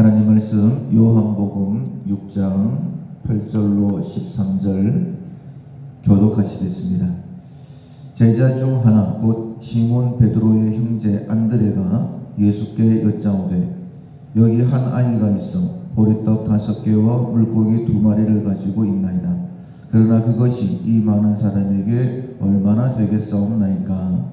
하나님 말씀 요한복음 6장 8절로 13절 교독하시겠습니다. 제자 중 하나 곧 시몬 베드로의 형제 안드레가 예수께 여짜오되 여기 한 아이가 있어 보리떡 5개와 물고기 2마리를 가지고 있나이다. 그러나 그것이 이 많은 사람에게 얼마나 되겠사옵나이까.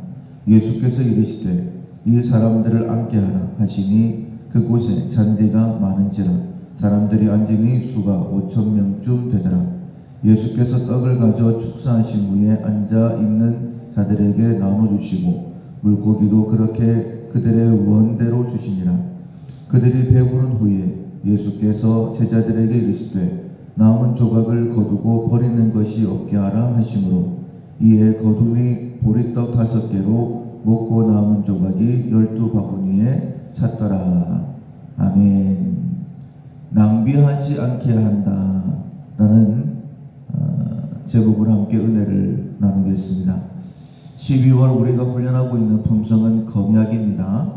예수께서 이르시되 이 사람들을 앉게 하라 하시니 그곳에 잔디가 많은지라 사람들이 앉으니 수가 5,000명쯤 되더라. 예수께서 떡을 가져 축사하신 후에 앉아 있는 자들에게 나눠주시고 물고기도 그렇게 그들의 원대로 주시니라. 그들이 배부른 후에 예수께서 제자들에게 이르시되 남은 조각을 거두고 버리는 것이 없게 하라 하시므로 이에 거둠이 보리떡 5개로 먹고 남은 조각이 12바구니에 찼더라. 아멘. 낭비하지 않게 한다 라는 제목으로 함께 은혜를 나누겠습니다. 12월 우리가 훈련하고 있는 품성은 검약입니다.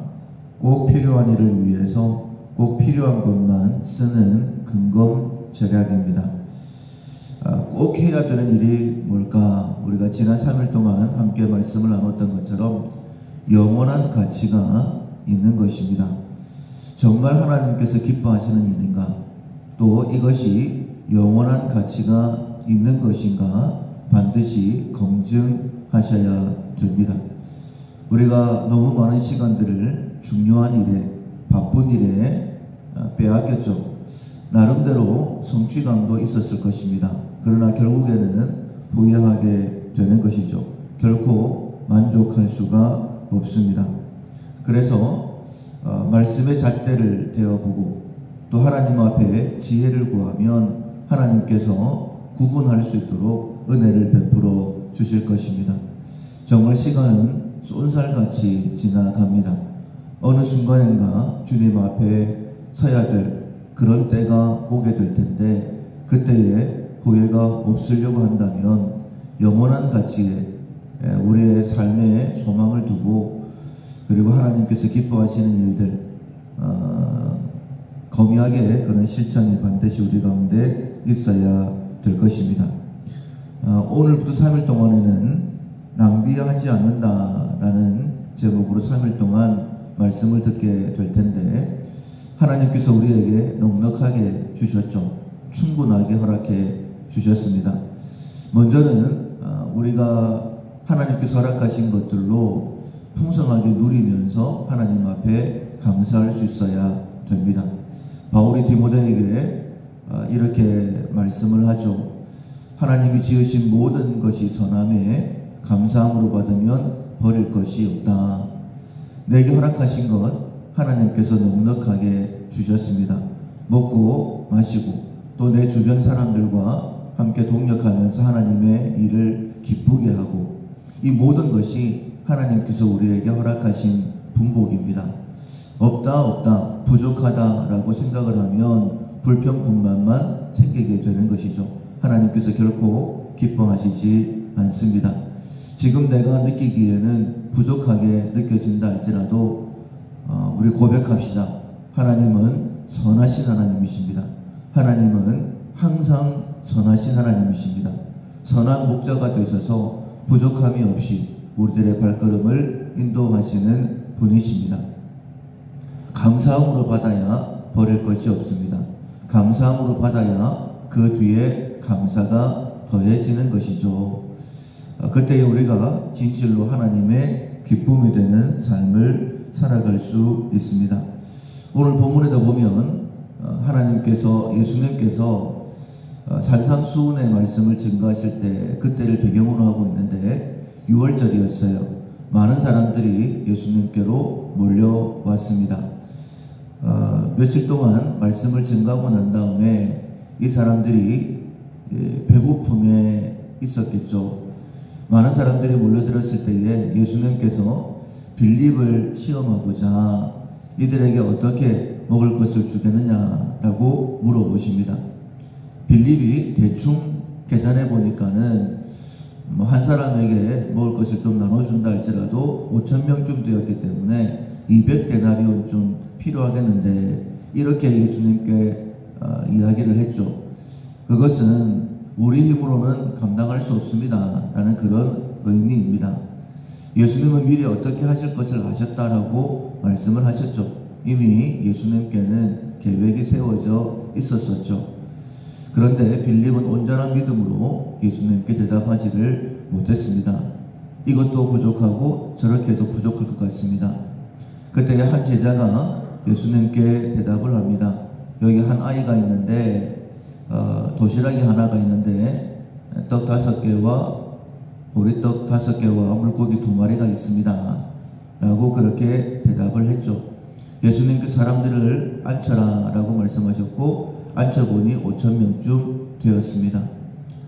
꼭 필요한 일을 위해서 꼭 필요한 것만 쓰는 근검절약입니다. 꼭 해야 되는 일이 뭘까? 우리가 지난 3일 동안 함께 말씀을 나눴던 것처럼 영원한 가치가 있는 것입니다. 정말 하나님께서 기뻐하시는 일인가? 또 이것이 영원한 가치가 있는 것인가? 반드시 검증하셔야 됩니다. 우리가 너무 많은 시간들을 중요한 일에, 바쁜 일에 빼앗겼죠. 나름대로 성취감도 있었을 것입니다. 그러나 결국에는 후회하게 되는 것이죠. 결코 만족할 수가 없습니다. 그래서 말씀의 잣대를 대어보고 또 하나님 앞에 지혜를 구하면 하나님께서 구분할 수 있도록 은혜를 베풀어 주실 것입니다. 정말 시간은 쏜살같이 지나갑니다. 어느 순간인가 주님 앞에 서야 될 그런 때가 오게 될 텐데 그때에 후회가 없으려고 한다면 영원한 가치에 우리의 삶에 소망을 두고 그리고 하나님께서 기뻐하시는 일들 거미하게 그런 실천이 반드시 우리 가운데 있어야 될 것입니다. 오늘부터 3일 동안에는 낭비하지 않는다라는 제목으로 3일 동안 말씀을 듣게 될 텐데 하나님께서 우리에게 넉넉하게 주셨죠. 충분하게 허락해 주셨습니다. 먼저는 우리가 하나님께서 허락하신 것들로 풍성하게 누리면서 하나님 앞에 감사할 수 있어야 됩니다. 바울이 디모데에게 이렇게 말씀을 하죠. 하나님이 지으신 모든 것이 선함에 감사함으로 받으면 버릴 것이 없다. 내게 허락하신 것 하나님께서 넉넉하게 주셨습니다. 먹고 마시고 또 내 주변 사람들과 함께 동력하면서 하나님의 일을 기쁘게 하고 이 모든 것이 하나님께서 우리에게 허락하신 분복입니다. 없다 부족하다라고 생각을 하면 불평불만만 생기게 되는 것이죠. 하나님께서 결코 기뻐하시지 않습니다. 지금 내가 느끼기에는 부족하게 느껴진다 할지라도 우리 고백합시다. 하나님은 선하신 하나님이십니다. 하나님은 항상 선하신 하나님이십니다. 선한 목자가 되셔서 부족함이 없이 우리들의 발걸음을 인도하시는 분이십니다. 감사함으로 받아야 버릴 것이 없습니다. 감사함으로 받아야 그 뒤에 감사가 더해지는 것이죠. 그때 우리가 진실로 하나님의 기쁨이 되는 삶을 살아갈 수 있습니다. 오늘 본문에도 보면 하나님께서 예수님께서 산상수훈의 말씀을 증거하실 때 그때를 배경으로 하고 있는데 6월절이었어요. 많은 사람들이 예수님께로 몰려왔습니다. 며칠 동안 말씀을 증거하고 난 다음에 이 사람들이 배고픔에 있었겠죠. 많은 사람들이 몰려들었을 때에 예수님께서 빌립을 시험하고자 이들에게 어떻게 먹을 것을 주겠느냐라고 물어보십니다. 빌립이 대충 계산해 보니까는 한 사람에게 먹을 것을 좀 나눠준다 할지라도 5,000명쯤 되었기 때문에 200데나리온쯤 필요하겠는데 이렇게 예수님께 이야기를 했죠. 그것은 우리 힘으로는 감당할 수 없습니다 라는 그런 의미입니다. 예수님은 미리 어떻게 하실 것을 아셨다라고 말씀을 하셨죠. 이미 예수님께는 계획이 세워져 있었었죠. 그런데 빌립은 온전한 믿음으로 예수님께 대답하지를 못했습니다. 이것도 부족하고 저렇게도 부족할 것 같습니다. 그때 한 제자가 예수님께 대답을 합니다. 여기 한 아이가 있는데 도시락이 하나가 있는데 떡 5개와 보리떡 5개와 물고기 2마리가 있습니다 라고 그렇게 대답을 했죠. 예수님께 사람들을 앉혀라 라고 말씀하셨고 앉혀보니 5,000명쯤 되었습니다.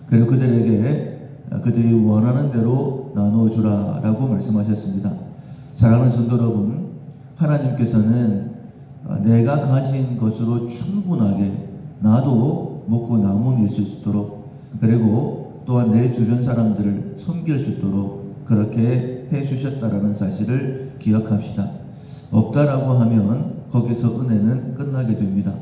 그리고 그들에게 그들이 원하는 대로 나누어주라 라고 말씀하셨습니다. 사랑하는 성도 여러분, 하나님께서는 내가 가진 것으로 충분하게 나도 먹고 남음이 있을 수 있도록, 그리고 또한 내 주변 사람들을 섬길 수 있도록 그렇게 해주셨다라는 사실을 기억합시다. 없다라고 하면 거기서 은혜는 끝나게 됩니다.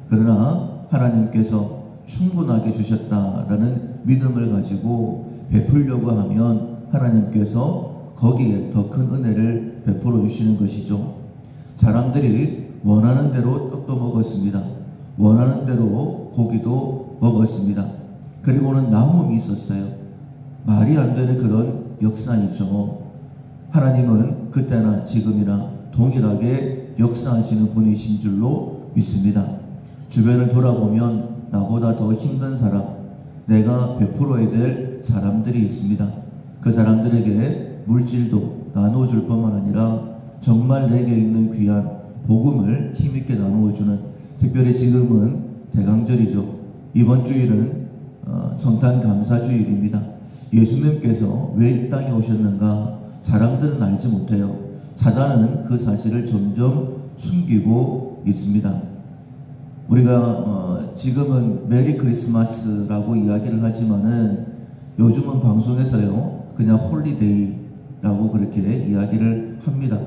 그러나 하나님께서 충분하게 주셨다라는 믿음을 가지고 베풀려고 하면 하나님께서 거기에 더 큰 은혜를 베풀어 주시는 것이죠. 사람들이 원하는 대로 떡도 먹었습니다. 원하는 대로 고기도 먹었습니다. 그리고는 남음이 있었어요. 말이 안 되는 그런 역사이죠. 하나님은 그때나 지금이나 동일하게 역사하시는 분이신 줄로 믿습니다. 주변을 돌아보면 나보다 더 힘든 사람, 내가 베풀어야 될 사람들이 있습니다. 그 사람들에게 물질도 나누어줄 뿐만 아니라 정말 내게 있는 귀한 복음을 힘있게 나누어주는, 특별히 지금은 대강절이죠. 이번 주일은 성탄 감사주일입니다. 예수님께서 왜 이 땅에 오셨는가 사람들은 알지 못해요. 사단은 그 사실을 점점 숨기고 있습니다. 우리가 지금은 메리 크리스마스라고 이야기를 하지만은 요즘은 방송에서요 그냥 홀리데이라고 그렇게 이야기를 합니다.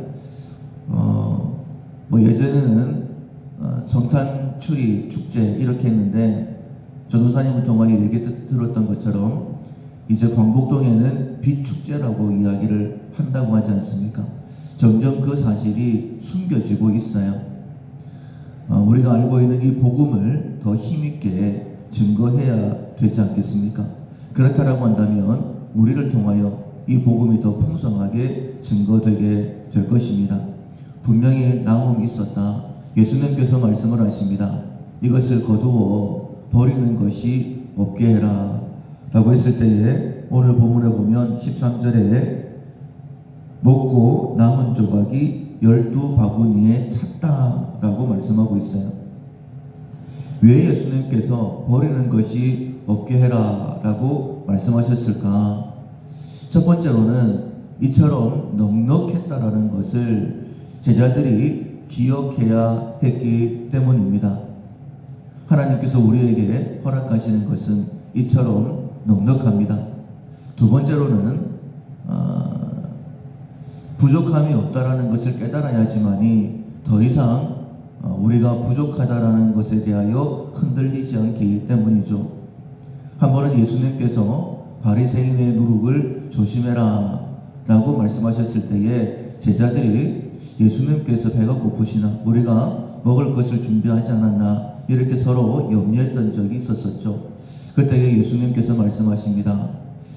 예전에는 성탄 추리 축제 이렇게 했는데 전도사님을 통해 얘기 들었던 것처럼 이제 광복동에는 빛 축제라고 이야기를 한다고 하지 않습니까? 점점 그 사실이 숨겨지고 있어요. 우리가 알고 있는 이 복음을 더 힘있게 증거해야 되지 않겠습니까? 그렇다라고 한다면 우리를 통하여 이 복음이 더 풍성하게 증거되게 될 것입니다. 분명히 나음이 있었다. 예수님께서 말씀을 하십니다. 이것을 거두어 버리는 것이 없게 해라 라고 했을 때에 오늘 본문에 보면 13절에 먹고 남은 조각이 12바구니에 찼다 라고 말씀하고 있어요. 왜 예수님께서 버리는 것이 없게 해라 라고 말씀하셨을까? 첫 번째로는 이처럼 넉넉했다라는 것을 제자들이 기억해야 했기 때문입니다. 하나님께서 우리에게 허락하시는 것은 이처럼 넉넉합니다. 두 번째로는 부족함이 없다라는 것을 깨달아야지만이 더 이상 우리가 부족하다라는 것에 대하여 흔들리지 않기 때문이죠. 한 번은 예수님께서 바리새인의 누룩을 조심해라 라고 말씀하셨을 때에 제자들이 예수님께서 배가 고프시나 우리가 먹을 것을 준비하지 않았나 이렇게 서로 염려했던 적이 있었었죠. 그때 예수님께서 말씀하십니다.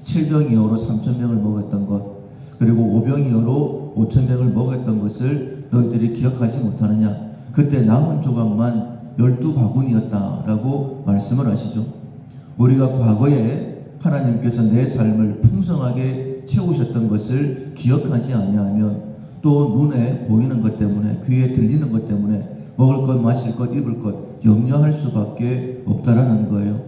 7병이어로 3,000명을 먹었던 것, 그리고 5병이어로 5,000명을 먹었던 것을 너희들이 기억하지 못하느냐. 그때 남은 조각만 12바구니였다라고 말씀을 하시죠. 우리가 과거에 하나님께서 내 삶을 풍성하게 채우셨던 것을 기억하지 아니하면 또 눈에 보이는 것 때문에, 귀에 들리는 것 때문에 먹을 것, 마실 것, 입을 것 염려할 수밖에 없다라는 거예요.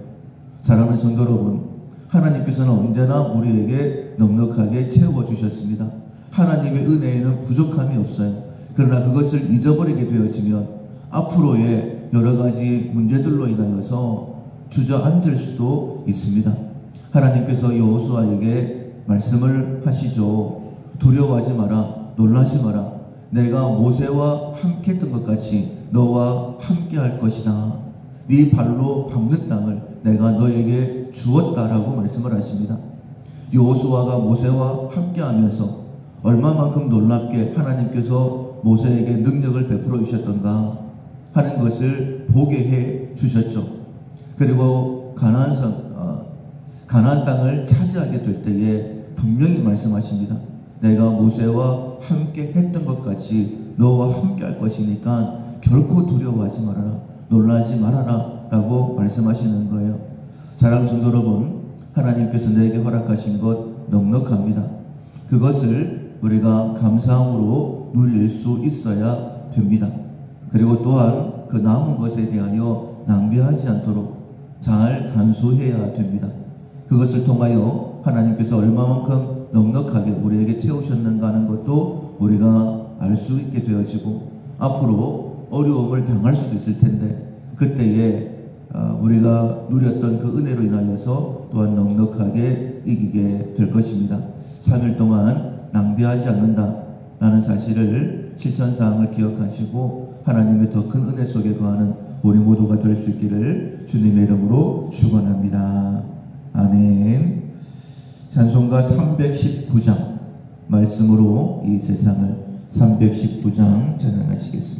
사랑하는 성도 여러분, 하나님께서는 언제나 우리에게 넉넉하게 채워주셨습니다. 하나님의 은혜에는 부족함이 없어요. 그러나 그것을 잊어버리게 되어지면 앞으로의 여러 가지 문제들로 인하여서 주저앉을 수도 있습니다. 하나님께서 여호수아에게 말씀을 하시죠. 두려워하지 마라, 놀라지 마라. 내가 모세와 함께 했던 것 같이 너와 함께 할 것이다. 네 발로 밟는 땅을 내가 너에게 주었다라고 말씀을 하십니다. 여호수아가 모세와 함께 하면서 얼마만큼 놀랍게 하나님께서 모세에게 능력을 베풀어 주셨던가 하는 것을 보게 해 주셨죠. 그리고 가나안 땅을 차지하게 될 때에 분명히 말씀하십니다. 내가 모세와 함께 했던 것 같이 너와 함께 할 것이니까 결코 두려워하지 말아라, 놀라지 말아라 라고 말씀하시는 거예요. 사랑하는 성도 여러분, 하나님께서 내게 허락하신 것 넉넉합니다. 그것을 우리가 감사함으로 누릴 수 있어야 됩니다. 그리고 또한 그 남은 것에 대하여 낭비하지 않도록 잘 간수해야 됩니다. 그것을 통하여 하나님께서 얼마만큼 넉넉하게 우리에게 채우셨는가 하는 것도 우리가 알 수 있게 되어지고, 앞으로 어려움을 당할 수도 있을 텐데 그때에 우리가 누렸던 그 은혜로 인하여서 또한 넉넉하게 이기게 될 것입니다. 3일 동안 낭비하지 않는다라는 사실을 실천사항을 기억하시고 하나님의 더 큰 은혜 속에 거하는 우리 모두가 될 수 있기를 주님의 이름으로 축원합니다. 아멘. 찬송가 319장 말씀으로 이 세상을 319장 찬양하시겠습니다.